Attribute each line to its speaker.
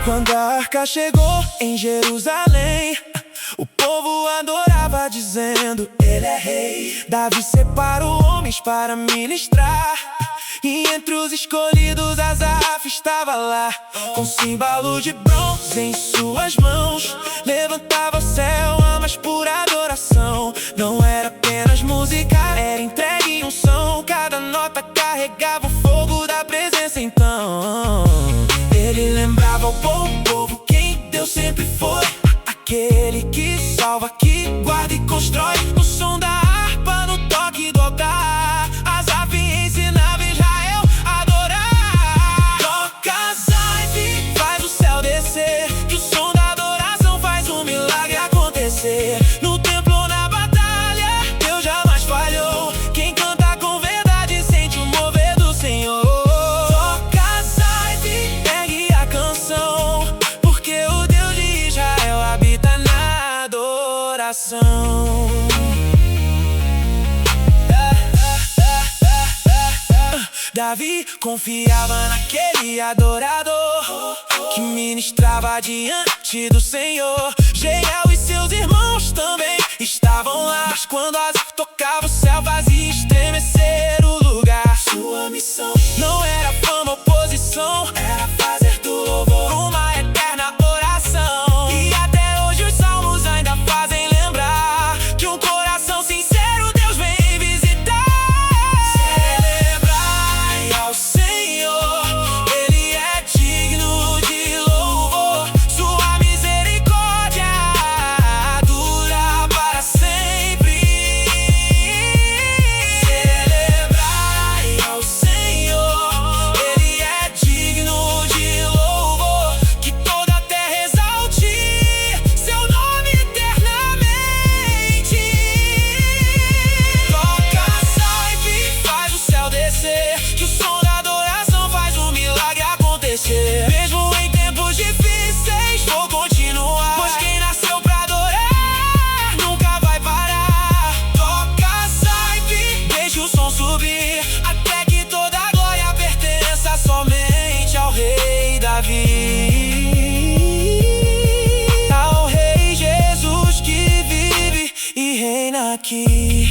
Speaker 1: Quando a arca chegou em Jerusalém, o povo adorava dizendo: Ele é rei. Davi separou homens para ministrar, e entre os escolhidos Asaf estava lá. Com símbolo de bronze em suas mãos, levantava ao céu a mais pura adoração. Não era apenas música, era entregue em unção. Cada nota carregava o fogo da presença. Então ele lembrava ao povo quem Deus sempre foi, aquele que salva, que guarda e constrói. No som da harpa, no toque do altar, Asaf ensinava Israel a adorar. Toca Asaf, faz o céu descer, que o som da adoração faz um milagre acontecer. No templo ou na batalha, Deus jamais falhou. Quem canta com verdade sente o mover do Senhor. Toca Asaf, ergue a canção, porque o Deus de Israel habita na adoração. Davi confiava naquele adorador que ministrava diante do Senhor. Jeiel e seus irmãos também estavam lá, mas quando Asaf tocava, o céu fazia estremecer o lugar. Sua missão não era fama ou posição, era fazer do louvor uma eterna oração. E até hoje os salmos ainda fazem lembrar que um coração sincero Deus vem visitar. Celebrai ao Senhor, Ele é digno de louvor. Sua misericórdia dura para sempre. Celebrai ao Senhor, Ele é digno de louvor. Que toda a terra exalte seu nome eternamente. Toca Asaf, faz o céu descer, que o som da adoração faz um milagre acontecer. Mesmo em tempos difíceis, vou continuar, pois quem nasceu pra adorar nunca vai parar. Toca Asaf, deixa o som subir, até que toda a glória pertença somente ao rei Davi, ao rei Jesus que vive e reina aqui.